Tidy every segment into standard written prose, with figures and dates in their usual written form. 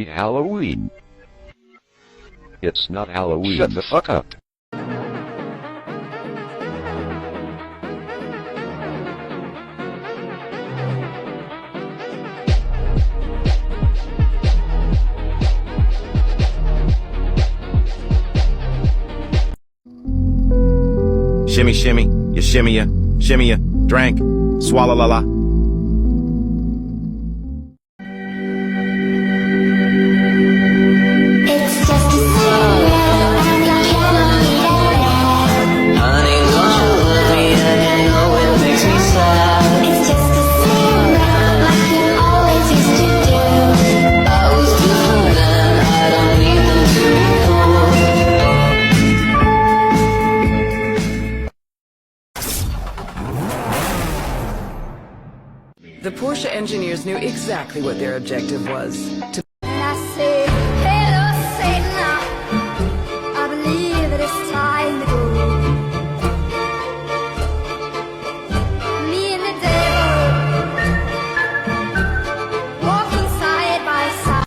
Happy Halloween. It's not Halloween. Shut the fuck up. Shimmy, shimmy, shimmy ya, drank, swallow la la. The Porsche engineers knew exactly what their objective was. To and I say, hello, Satan, I believe that it's time to go. Me and the devil, walking side by side.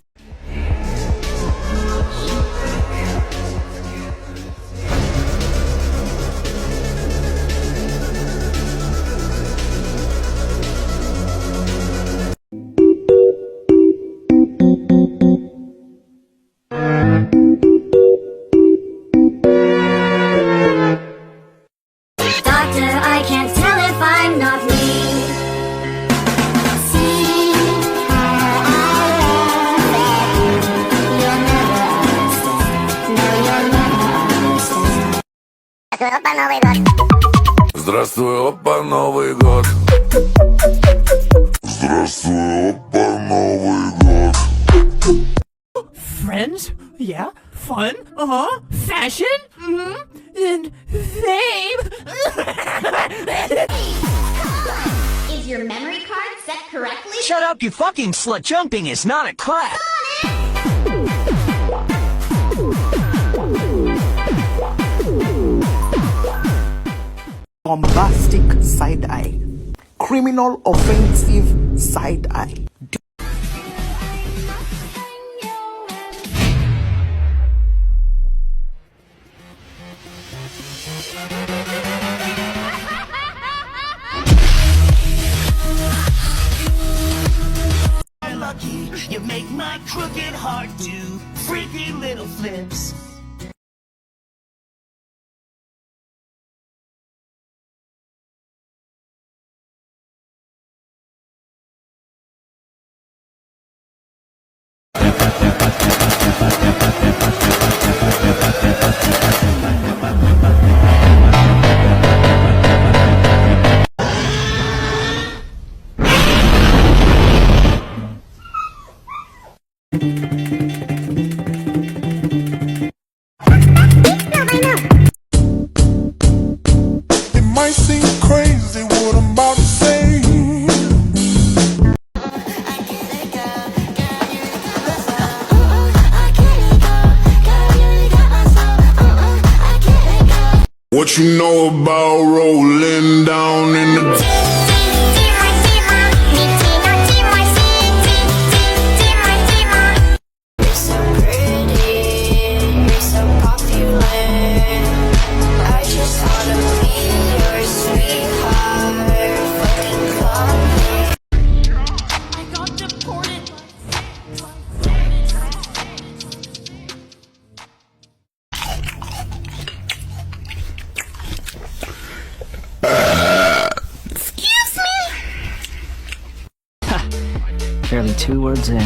Здравствуй, опа, Новый год. Здравствуй, опа, Новый год. Friends? Yeah. Fun? Fashion? And fame? Is your memory card set correctly? Shut up, you fucking slut. Jumping is not a class. Bombastic side eye. Criminal offensive side eye. Lucky, you make my crooked heart do freaky little flips. It might seem crazy what I'm about to say. What you know about rolling down in the Barely 2 words in,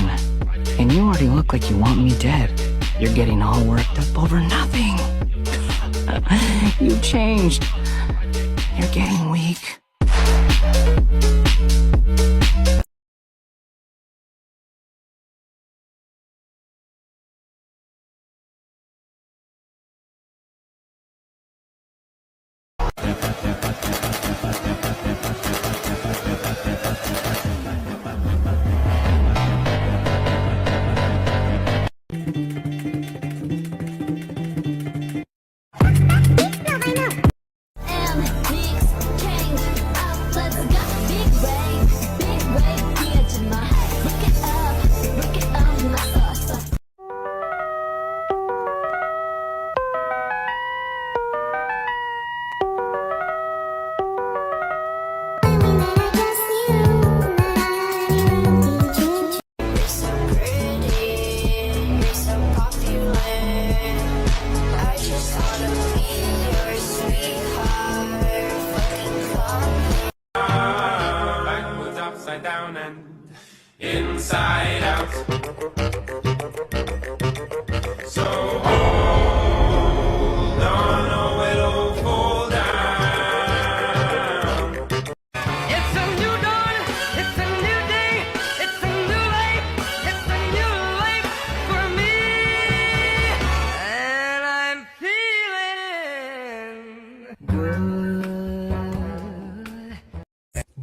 and you already look like you want me dead. You're getting all worked up over nothing. You've changed. You're getting weak. And mix, change up, let's go. Big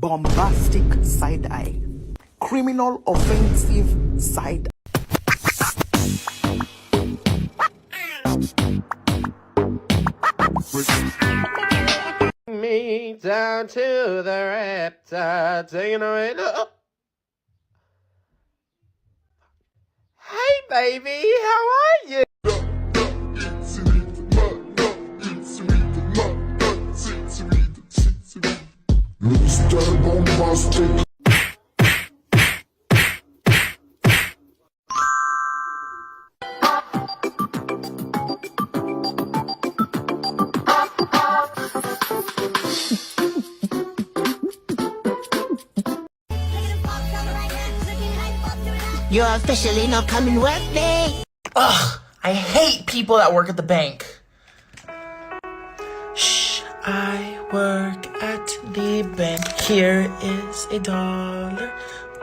bombastic side-eye, criminal offensive side-eye. Me down to the reptile, taking away the... Hey baby, how are you? Mr. Bombastic. You're officially not coming with me. Ugh, I hate people that work at the bank. Shh, I work at the bank. Here is $1.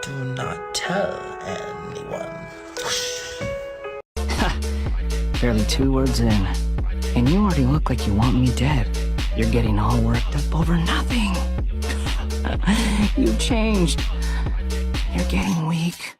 Do not tell anyone. Barely 2 words in, and you already look like you want me dead. You're getting all worked up over nothing. You changed. You're getting weak.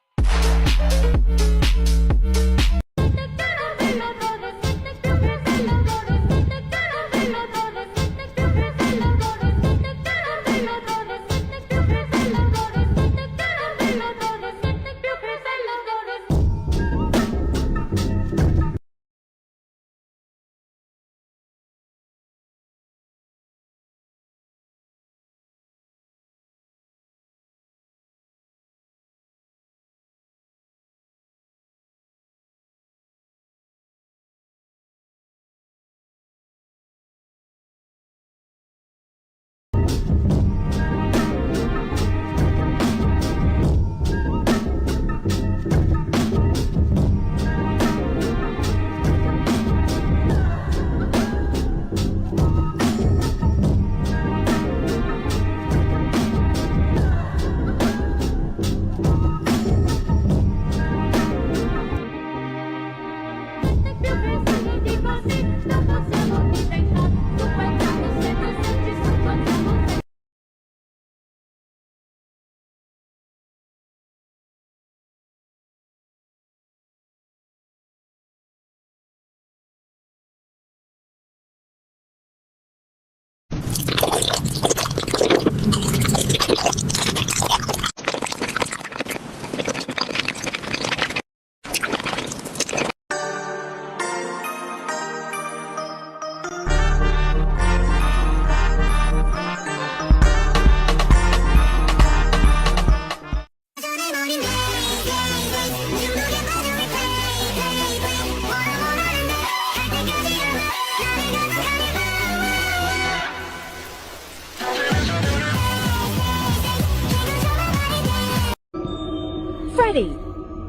Freddy,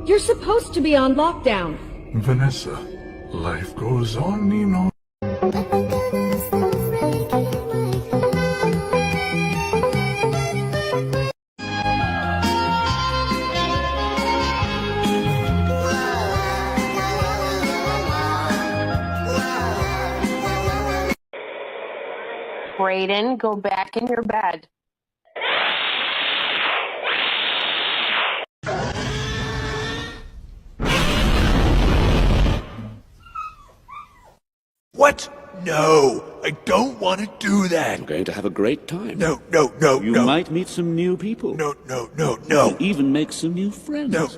you're supposed to be on lockdown. Vanessa, life goes on, you know. Brayden, go back in your bed. What? No, I don't want to do that. You're going to have a great time. No. You might meet some new people. No. You'll even make some new friends. No.